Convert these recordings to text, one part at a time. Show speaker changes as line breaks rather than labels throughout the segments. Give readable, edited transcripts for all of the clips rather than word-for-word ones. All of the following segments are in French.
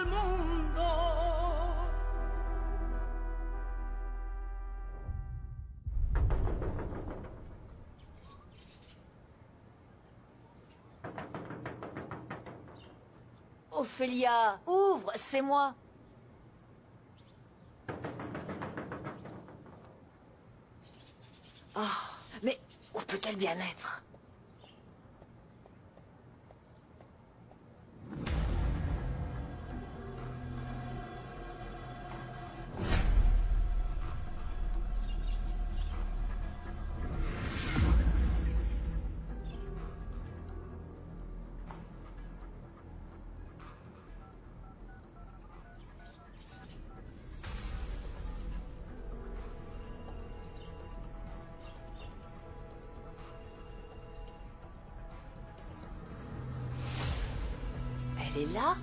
el mundo.
Ophélia, ouvre, c'est moi. Ah, mais où peut-elle bien être? Elle est là?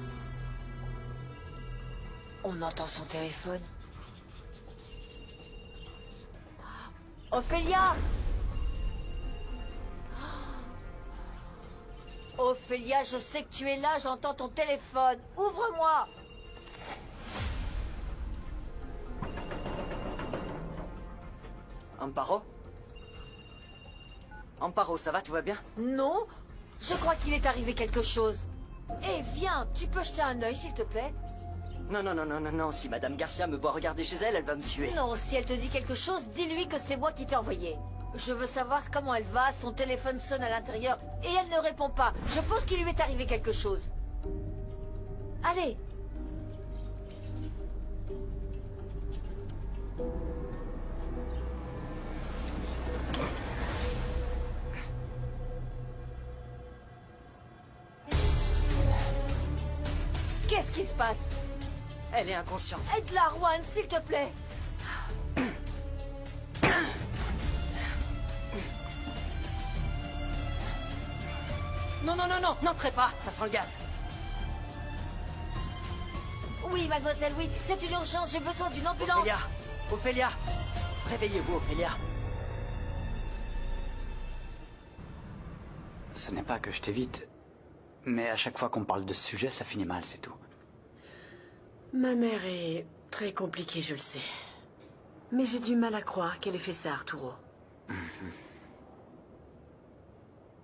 On entend son téléphone. Ophélia! Ophélia, je sais que tu es là, j'entends ton téléphone. Ouvre-moi!
Amparo? Amparo, ça va, tout va bien?
Non, je crois qu'il est arrivé quelque chose. Eh, viens, tu peux jeter un œil, s'il te plaît?
Non, non, non, non, non, non, si Madame Garcia me voit regarder chez elle, elle va me tuer.
Non, si elle te dit quelque chose, dis-lui que c'est moi qui t'ai envoyé. Je veux savoir comment elle va, son téléphone sonne à l'intérieur et elle ne répond pas. Je pense qu'il lui est arrivé quelque chose. Allez. Qu'est-ce qui se passe?
Elle est inconsciente.
Aide-la, Juan, s'il te plaît.
Non, non, non, non, n'entrez pas, ça sent le gaz.
Oui, mademoiselle, oui, c'est une urgence, j'ai besoin d'une ambulance.
Ophélia, Ophélia, réveillez-vous, Ophélia.
Ce n'est pas que je t'évite, mais à chaque fois qu'on parle de ce sujet, ça finit mal, c'est tout.
Ma mère est très compliquée, je le sais. Mais j'ai du mal à croire qu'elle ait fait ça à Arturo.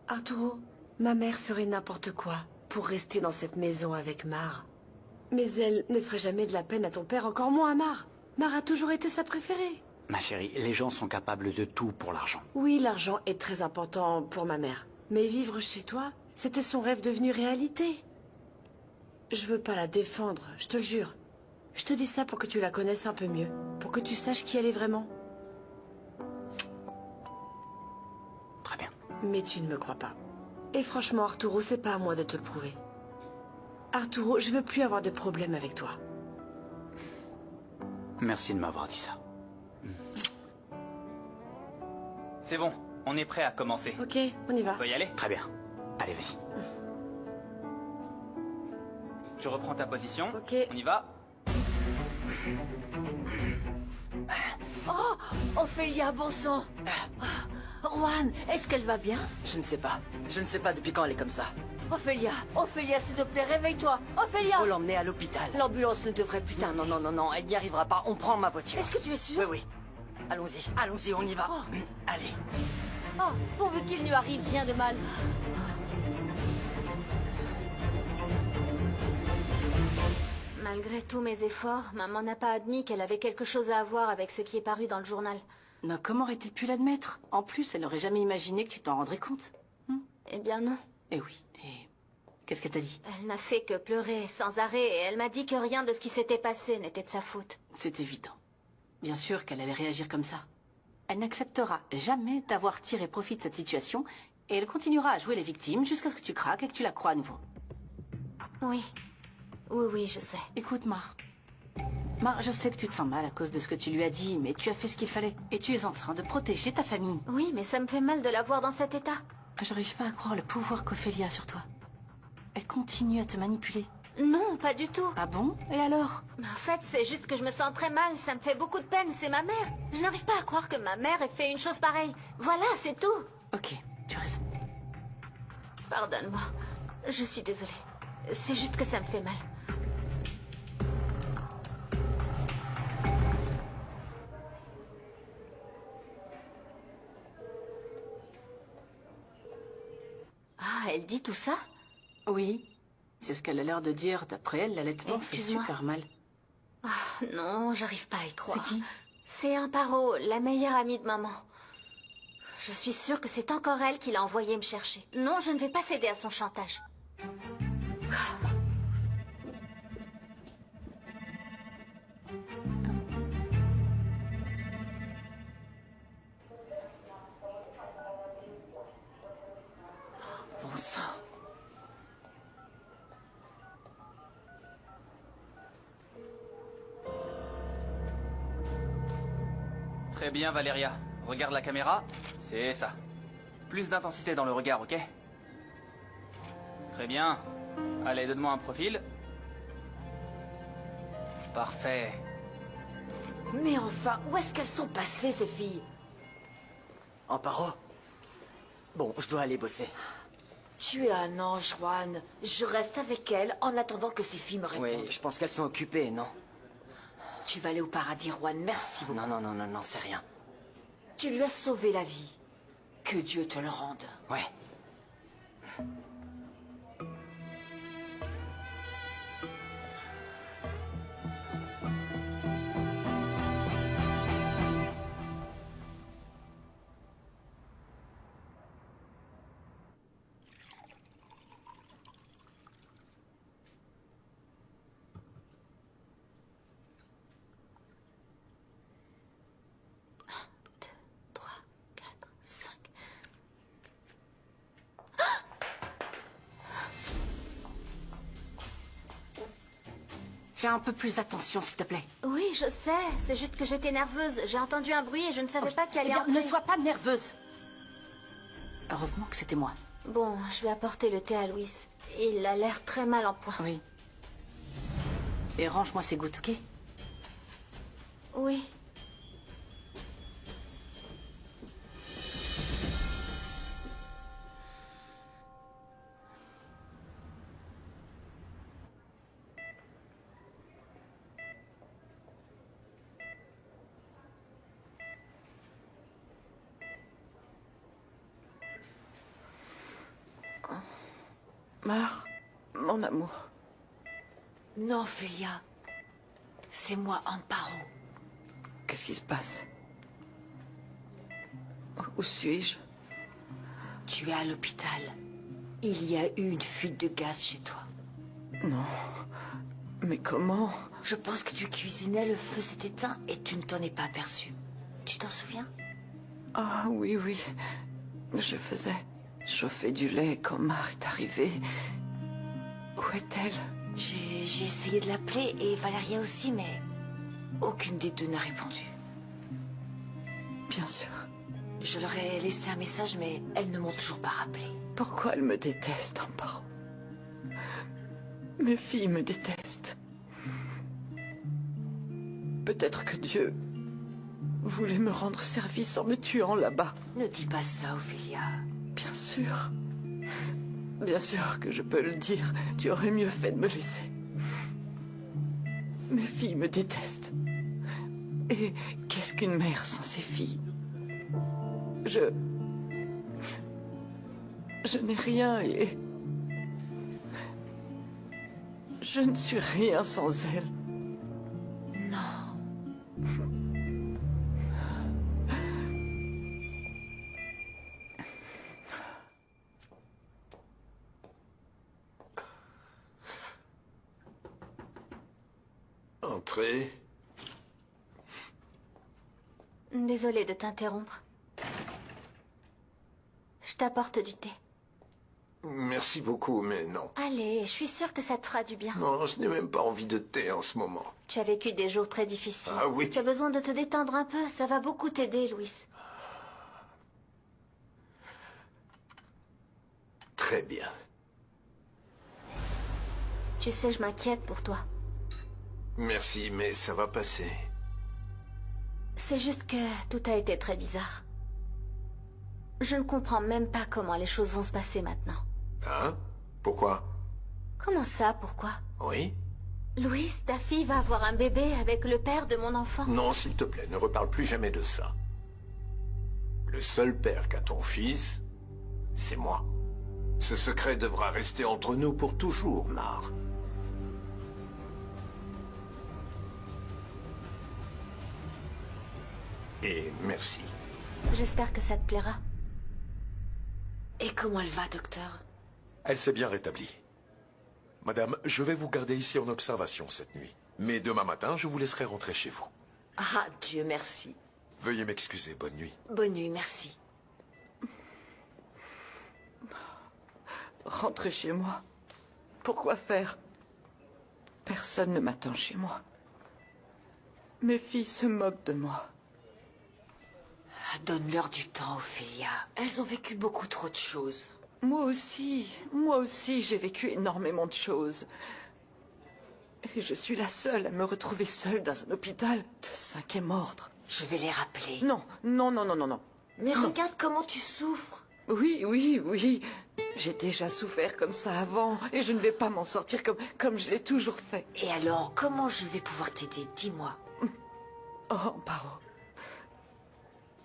Arturo, ma mère ferait n'importe quoi pour rester dans cette maison avec Mar. Mais elle ne ferait jamais de la peine à ton père, encore moins à Mar. Mar a toujours été sa préférée.
Ma chérie, les gens sont capables de tout pour l'argent.
Oui, l'argent est très important pour ma mère. Mais vivre chez toi, c'était son rêve devenu réalité. Je veux pas la défendre, je te le jure. Je te dis ça pour que tu la connaisses un peu mieux. Pour que tu saches qui elle est vraiment.
Très bien.
Mais tu ne me crois pas. Et franchement, Arturo, c'est pas à moi de te le prouver. Arturo, je veux plus avoir de problème avec toi.
Merci de m'avoir dit ça.
C'est bon, on est prêt à commencer.
Ok, on y va.
On peut y aller?
Très bien. Allez, vas-y.
Tu reprends ta position.
Ok.
On y va.
Oh, Ophélia, bon sang. Juan, est-ce qu'elle va bien?
Je ne sais pas. Je ne sais pas depuis quand elle est comme ça.
Ophélia, Ophélia, s'il te plaît, réveille-toi. Ophélia!
Faut l'emmener à l'hôpital.
L'ambulance ne devrait plus tarder.
Non, non, non, non, non, elle n'y arrivera pas. On prend ma voiture.
Est-ce que tu es sûr?
Oui, oui. Allons-y, allons-y, on y va.
Oh.
Allez.
Oh, pourvu qu'il ne lui arrive rien de mal.
Malgré tous mes efforts, maman n'a pas admis qu'elle avait quelque chose à voir avec ce qui est paru dans le journal.
Non, comment aurait-elle pu l'admettre? En plus, elle n'aurait jamais imaginé que tu t'en rendrais compte.
Eh bien non.
Eh oui, et qu'est-ce qu'elle t'a dit?
Elle n'a fait que pleurer sans arrêt et elle m'a dit que rien de ce qui s'était passé n'était de sa faute.
C'est évident. Bien sûr qu'elle allait réagir comme ça. Elle n'acceptera jamais d'avoir tiré profit de cette situation et elle continuera à jouer les victimes jusqu'à ce que tu craques et que tu la crois à nouveau.
Oui. Oui, oui, je sais.
Écoute, Mar, je sais que tu te sens mal à cause de ce que tu lui as dit, mais tu as fait ce qu'il fallait. Et tu es en train de protéger ta famille.
Oui, mais ça me fait mal de la voir dans cet état.
J'arrive pas à croire le pouvoir qu'Ophélia a sur toi. Elle continue à te manipuler.
Non, pas du tout.
Ah bon? Et alors?
En fait, c'est juste que je me sens très mal. Ça me fait beaucoup de peine. C'est ma mère. Je n'arrive pas à croire que ma mère ait fait une chose pareille. Voilà, c'est tout.
Ok, tu as raison.
Pardonne-moi. Je suis désolée. C'est juste que ça me fait mal. dit tout ça?
Oui. C'est ce qu'elle a l'air de dire. D'après elle, l'allaitement fait
Excuse-moi.
super mal.
Non, j'arrive pas à y croire.
C'est qui?
C'est Amparo, la meilleure amie de maman. Je suis sûre que c'est encore elle qui l'a envoyé me chercher. Non, je ne vais pas céder à son chantage.
Bon sang.
Très bien, Valeria. Regarde la caméra. C'est ça. Plus d'intensité dans le regard, ok? Très bien. Allez, donne-moi un profil. Parfait.
Mais enfin, où est-ce qu'elles sont passées, ces filles?
Amparo? Bon, je dois aller bosser.
Tu es un ange, Juan. Je reste avec elles en attendant que ces filles me répondent.
Oui, je pense qu'elles sont occupées, non?
Tu vas aller au paradis, Juan. Merci beaucoup.
Non, c'est rien.
Tu lui as sauvé la vie. Que Dieu te le rende.
Ouais.
Fais un peu plus attention, s'il te plaît.
Oui, je sais. C'est juste que j'étais nerveuse. J'ai entendu un bruit et je ne savais pas qui allait entrer.
Ne sois pas nerveuse. Heureusement que c'était moi.
Bon, je vais apporter le thé à Louis. Il a l'air très mal en point.
Oui. Et range-moi ces gouttes, ok?
Oui.
Meurs, mon amour.
Non, Ophélia. C'est moi, Amparo.
Qu'est-ce qui se passe? Où suis-je?
Tu es à l'hôpital. Il y a eu une fuite de gaz chez toi.
Non. Mais comment?
Je pense que tu cuisinais, le feu s'est éteint et tu ne t'en es pas aperçu. Tu t'en souviens?
Ah oui, oui. Je faisais chauffer du lait quand Mar est arrivée. Où est-elle?
J'ai essayé de l'appeler et Valeria aussi, mais aucune des deux n'a répondu.
Bien sûr.
Je leur ai laissé un message, mais elles ne m'ont toujours pas rappelé.
Pourquoi elle me déteste, Amparo? Mes filles me détestent. Peut-être que Dieu voulait me rendre service en me tuant là-bas.
Ne dis pas ça, Ophélia.
Bien sûr. Bien sûr que je peux le dire. Tu aurais mieux fait de me laisser. Mes filles me détestent. Et qu'est-ce qu'une mère sans ses filles? Je n'ai rien et... Je ne suis rien sans elles.
Non.
Entrez.
Désolée de t'interrompre. Je t'apporte du thé.
Merci beaucoup, mais non.
Allez, je suis sûre que ça te fera du bien.
Non, je n'ai même pas envie de thé en ce moment.
Tu as vécu des jours très difficiles.
Ah oui.
Tu as besoin de te détendre un peu. Ça va beaucoup t'aider, Louis.
Très bien.
Tu sais, je m'inquiète pour toi.
Merci, mais ça va passer.
C'est juste que tout a été très bizarre. Je ne comprends même pas comment les choses vont se passer maintenant.
Hein? Pourquoi?
Comment ça, pourquoi?
Oui?
Louis, ta fille va avoir un bébé avec le père de mon enfant.
Non, s'il te plaît, ne reparle plus jamais de ça. Le seul père qu'a ton fils, c'est moi. Ce secret devra rester entre nous pour toujours, Mar. Et merci.
J'espère que ça te plaira.
Et comment elle va, docteur?
Elle s'est bien rétablie. Madame, je vais vous garder ici en observation cette nuit. Mais demain matin, je vous laisserai rentrer chez vous.
Ah, Dieu merci.
Veuillez m'excuser, bonne nuit.
Bonne nuit, merci.
Rentrer chez moi. Pourquoi faire? Personne ne m'attend chez moi. Mes filles se moquent de moi.
Donne-leur du temps, Ophélia. Elles ont vécu beaucoup trop de choses.
Moi aussi, j'ai vécu énormément de choses. Et je suis la seule à me retrouver seule dans un hôpital de 5e ordre.
Je vais les rappeler.
Non, non, non, non, non, non.
Mais regarde comment tu souffres.
Oui, oui, oui. J'ai déjà souffert comme ça avant et je ne vais pas m'en sortir comme je l'ai toujours fait.
Et alors, comment je vais pouvoir t'aider? Dis-moi.
Oh, Amparo.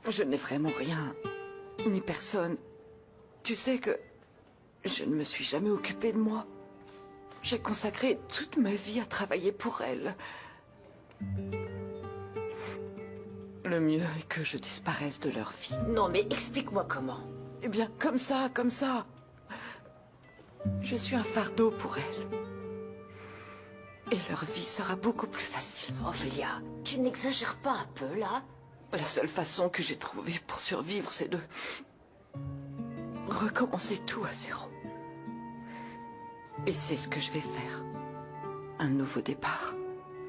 Je n'ai vraiment rien, ni personne. Tu sais que je ne me suis jamais occupée de moi. J'ai consacré toute ma vie à travailler pour elle. Le mieux est que je disparaisse de leur vie.
Non, mais explique-moi comment.
Eh bien, comme ça, comme ça. Je suis un fardeau pour elles. Et leur vie sera beaucoup plus facile.
Ophélia, tu n'exagères pas un peu, là?
La seule façon que j'ai trouvée pour survivre, c'est de recommencer tout à zéro. Et c'est ce que je vais faire. Un nouveau départ.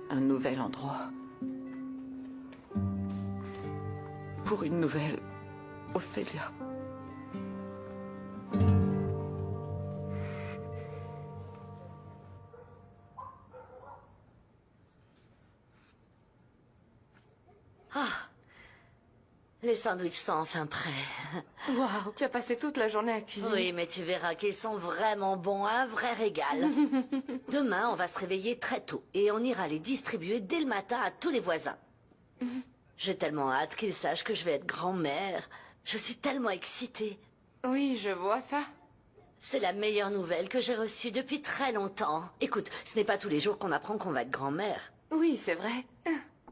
Un nouvel endroit. Pour une nouvelle Ophélia.
Les sandwichs sont enfin prêts.
Waouh, tu as passé toute la journée à cuisiner.
Oui, mais tu verras qu'ils sont vraiment bons, un vrai régal. Demain, on va se réveiller très tôt et on ira les distribuer dès le matin à tous les voisins. J'ai tellement hâte qu'ils sachent que je vais être grand-mère. Je suis tellement excitée.
Oui, je vois ça.
C'est la meilleure nouvelle que j'ai reçue depuis très longtemps. Écoute, ce n'est pas tous les jours qu'on apprend qu'on va être grand-mère.
Oui, c'est vrai.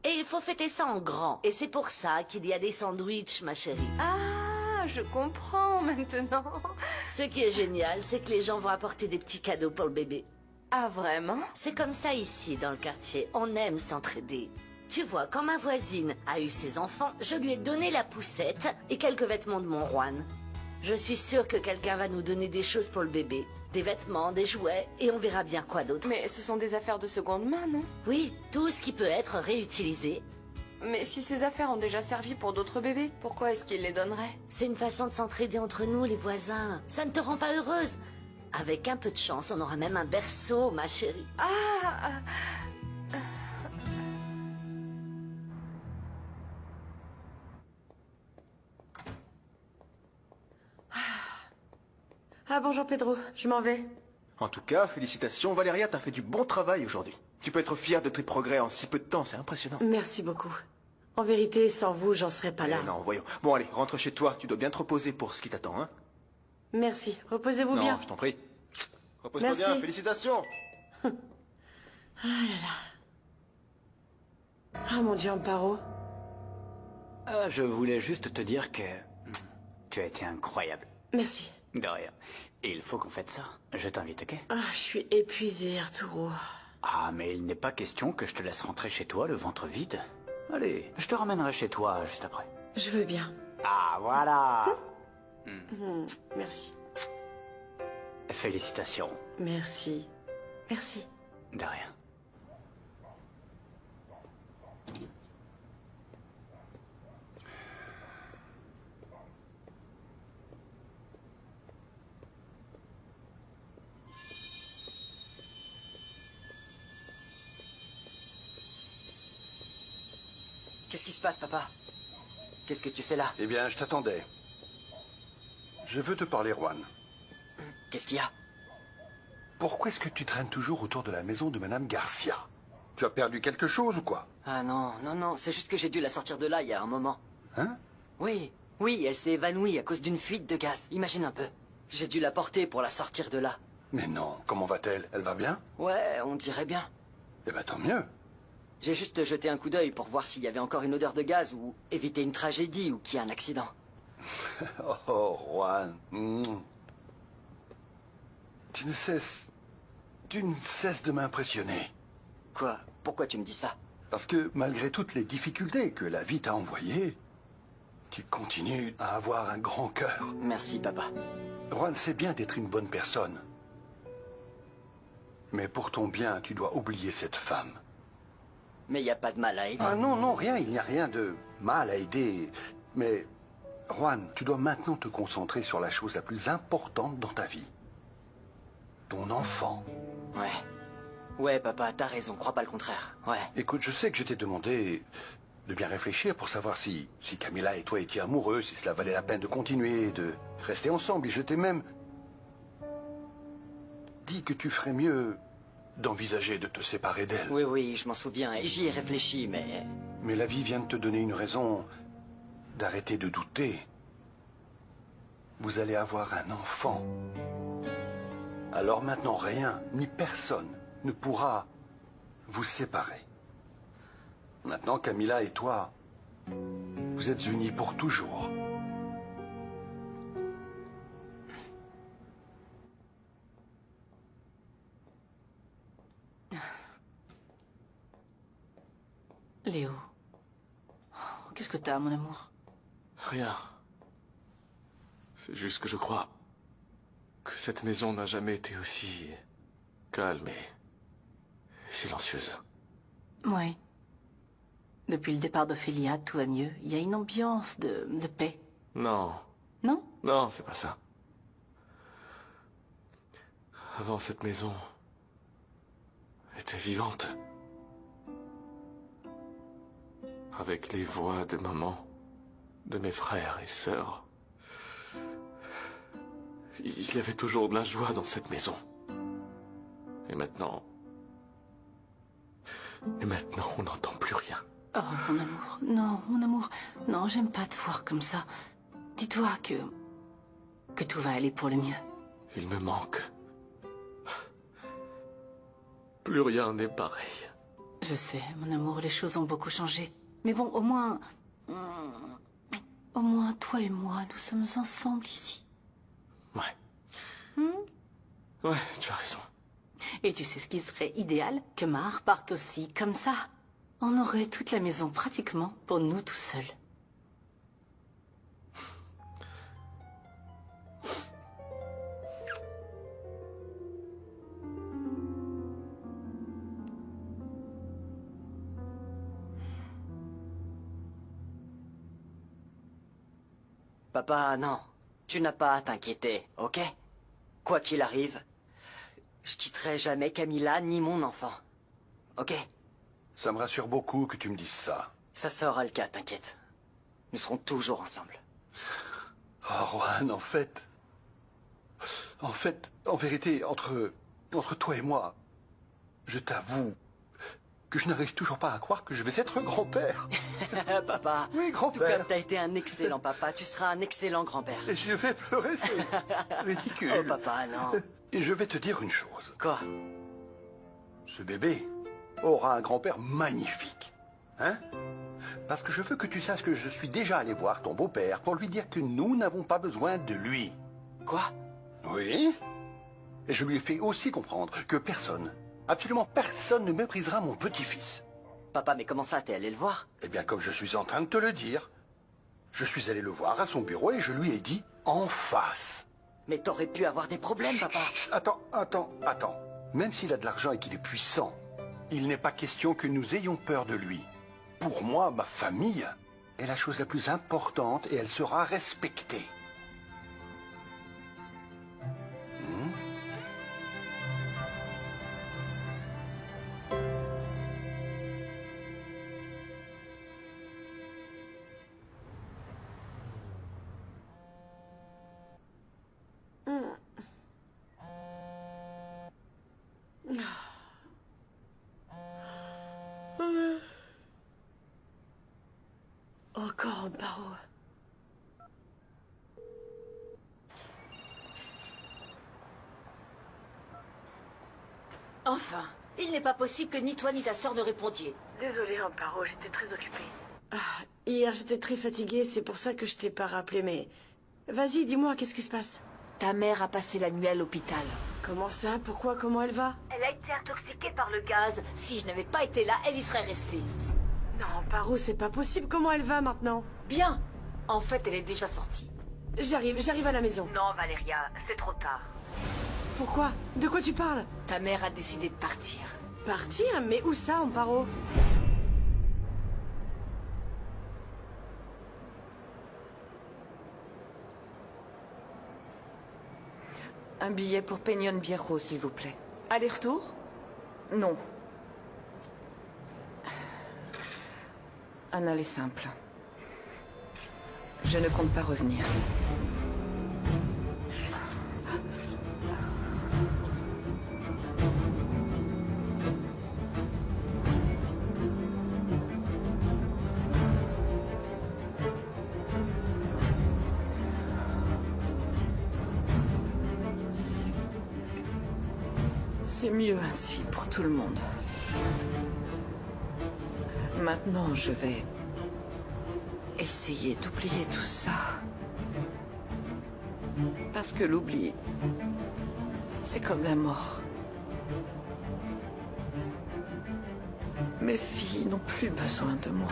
Et il faut fêter ça en grand. Et c'est pour ça qu'il y a des sandwichs, ma chérie.
Ah, je comprends maintenant.
Ce qui est génial, c'est que les gens vont apporter des petits cadeaux pour le bébé.
Ah, vraiment?
C'est comme ça ici, dans le quartier. On aime s'entraider. Tu vois, quand ma voisine a eu ses enfants, je lui ai donné la poussette et quelques vêtements de mon Juan. Je suis sûre que quelqu'un va nous donner des choses pour le bébé. Des vêtements, des jouets, et on verra bien quoi d'autre.
Mais ce sont des affaires de seconde main, non?
Oui, tout ce qui peut être réutilisé.
Mais si ces affaires ont déjà servi pour d'autres bébés, pourquoi est-ce qu'ils les donneraient?
C'est une façon de s'entraider entre nous, les voisins. Ça ne te rend pas heureuse? Avec un peu de chance, on aura même un berceau, ma chérie.
Ah, bonjour Pedro, je m'en vais.
En tout cas, félicitations, Valéria, t'as fait du bon travail aujourd'hui. Tu peux être fière de tes progrès en si peu de temps, c'est impressionnant.
Merci beaucoup. En vérité, sans vous, j'en serais pas là.
Non, voyons. Bon, allez, rentre chez toi, tu dois bien te reposer pour ce qui t'attend, hein.
Merci, reposez-vous
Non,
bien.
je t'en prie. Repose-toi
Merci.
bien, félicitations.
Ah là là. Ah mon Dieu, Amparo.
Ah, je voulais juste te dire que tu as été incroyable.
Merci.
De rien. Et il faut qu'on fête ça. Je t'invite, ok?
Ah, je suis épuisée, Arturo.
Ah, mais il n'est pas question que je te laisse rentrer chez toi le ventre vide. Allez, je te ramènerai chez toi juste après.
Je veux bien.
Ah, voilà.
Merci.
Félicitations.
Merci. Merci.
De rien.
Qu'est-ce qui se passe, papa? Qu'est-ce que tu fais là?
Eh bien, je t'attendais. Je veux te parler, Juan.
Qu'est-ce qu'il y a?
Pourquoi est-ce que tu traînes toujours autour de la maison de Madame Garcia? Tu as perdu quelque chose ou quoi?
Ah non, non, non, c'est juste que j'ai dû la sortir de là il y a un moment.
Hein?
Oui, oui, elle s'est évanouie à cause d'une fuite de gaz. Imagine un peu. J'ai dû la porter pour la sortir de là.
Mais non, comment va-t-elle? Elle va bien?
Ouais, on dirait bien.
Eh ben tant mieux.
J'ai juste jeté un coup d'œil pour voir s'il y avait encore une odeur de gaz ou éviter une tragédie ou qu'il y ait un accident.
Oh, Juan. Tu ne cesses de m'impressionner.
Quoi? Pourquoi tu me dis ça?
Parce que malgré toutes les difficultés que la vie t'a envoyées, tu continues à avoir un grand cœur.
Merci, papa.
Juan, c'est bien d'être une bonne personne. Mais pour ton bien, tu dois oublier cette femme.
Mais il n'y a pas de mal à aider.
Ah non, non, rien, il n'y a rien de mal à aider. Mais, Juan, tu dois maintenant te concentrer sur la chose la plus importante dans ta vie. Ton enfant.
Ouais. Ouais, papa, t'as raison, crois pas le contraire. Ouais.
Écoute, je sais que je t'ai demandé de bien réfléchir pour savoir si Camilla et toi étiez amoureux, si cela valait la peine de continuer, de rester ensemble. Et je t'ai même dit que tu ferais mieux d'envisager de te séparer d'elle.
Oui, oui, je m'en souviens, et j'y ai réfléchi, mais...
Mais la vie vient de te donner une raison d'arrêter de douter. Vous allez avoir un enfant. Alors maintenant, rien, ni personne ne pourra vous séparer. Maintenant, Camilla et toi, vous êtes unis pour toujours.
Léo. Qu'est-ce que t'as, mon amour?
Rien. C'est juste que je crois que cette maison n'a jamais été aussi calme et silencieuse.
Oui. Depuis le départ d'Ophélia, tout va mieux. Il y a une ambiance de paix.
Non.
Non?
Non, c'est pas ça. Avant, cette maison était vivante. Avec les voix de maman, de mes frères et sœurs. Il y avait toujours de la joie dans cette maison. Et maintenant... on n'entend plus rien.
Oh, mon amour. Non, mon amour. Non, j'aime pas te voir comme ça. Dis-toi que tout va aller pour le mieux.
Il me manque. Plus rien n'est pareil.
Je sais, mon amour, les choses ont beaucoup changé. Mais bon, au moins, toi et moi, nous sommes ensemble ici.
Ouais. Ouais, tu as raison.
Et tu sais ce qui serait idéal? Que Mar parte aussi, comme ça. On aurait toute la maison pratiquement pour nous tout seuls.
Papa, non. Tu n'as pas à t'inquiéter, ok? Quoi qu'il arrive, je quitterai jamais Camilla ni mon enfant. Ok?
Ça me rassure beaucoup que tu me dises ça.
Ça sera le cas, t'inquiète. Nous serons toujours ensemble.
Oh, Juan, en vérité, entre toi et moi, je t'avoue que je n'arrive toujours pas à croire que je vais être grand-père.
Papa.
Oui, grand-père.
Tout comme t'as été un excellent papa, tu seras un excellent grand-père.
Et je vais pleurer, c'est ridicule.
Oh, papa, non.
Et je vais te dire une chose.
Quoi?
Ce bébé aura un grand-père magnifique. Hein? Parce que je veux que tu saches que je suis déjà allé voir ton beau-père pour lui dire que nous n'avons pas besoin de lui.
Quoi?
Oui. Et je lui ai fait aussi comprendre que personne, absolument personne ne méprisera mon petit-fils.
Papa, mais comment ça, t'es allé le voir?
Eh bien, comme je suis en train de te le dire, je suis allé le voir à son bureau et je lui ai dit en face.
Mais t'aurais pu avoir des problèmes, papa.
Chut, attends. Même s'il a de l'argent et qu'il est puissant, il n'est pas question que nous ayons peur de lui. Pour moi, ma famille est la chose la plus importante et elle sera respectée.
Encore un barreau. Enfin.
Il n'est pas possible que ni toi ni ta sœur ne répondiez.
Désolée, Amparo, j'étais très occupée. Hier, j'étais très fatiguée, c'est pour ça que je t'ai pas rappelé, mais... Vas-y, dis-moi, qu'est-ce qui se passe?
Ta mère a passé la nuit à l'hôpital.
Comment ça? Pourquoi? Comment elle va?
Elle a été intoxiquée par le gaz. Si je n'avais pas été là, elle y serait restée.
Non, Amparo, c'est pas possible. Comment elle va maintenant?
Bien. En fait, elle est déjà sortie.
J'arrive à la maison.
Non, Valéria, c'est trop tard.
Pourquoi? De quoi tu parles?
Ta mère a décidé de partir.
Partir? Mais où ça, Amparo?
Un billet pour Peñón Viejo, s'il vous plaît. Aller-retour? Non. Un aller simple. Je ne compte pas revenir. C'est mieux ainsi pour tout le monde. Maintenant, je vais essayer d'oublier tout ça. Parce que l'oubli, c'est comme la mort. Mes filles n'ont plus besoin de moi.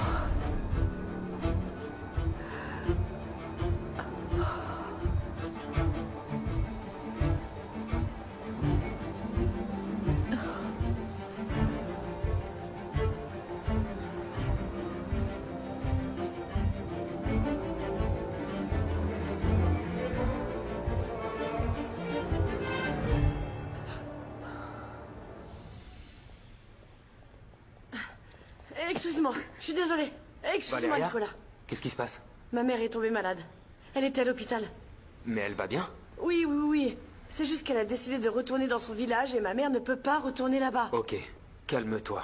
Excuse-moi, je suis désolée. Excuse-moi,
Valéria,
Nicolas.
qu'est-ce qui se passe?
Ma mère est tombée malade. Elle était à l'hôpital.
Mais elle va bien?
Oui, oui, oui. C'est juste qu'elle a décidé de retourner dans son village et ma mère ne peut pas retourner là-bas.
Ok, calme-toi.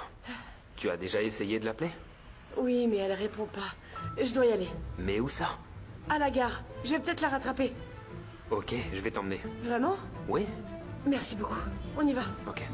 Tu as déjà essayé de l'appeler?
Oui, mais elle répond pas. Je dois y aller.
Mais où ça?
À la gare. Je vais peut-être la rattraper.
Ok, je vais t'emmener.
Vraiment?
Oui?
Merci beaucoup. On y va.
Ok.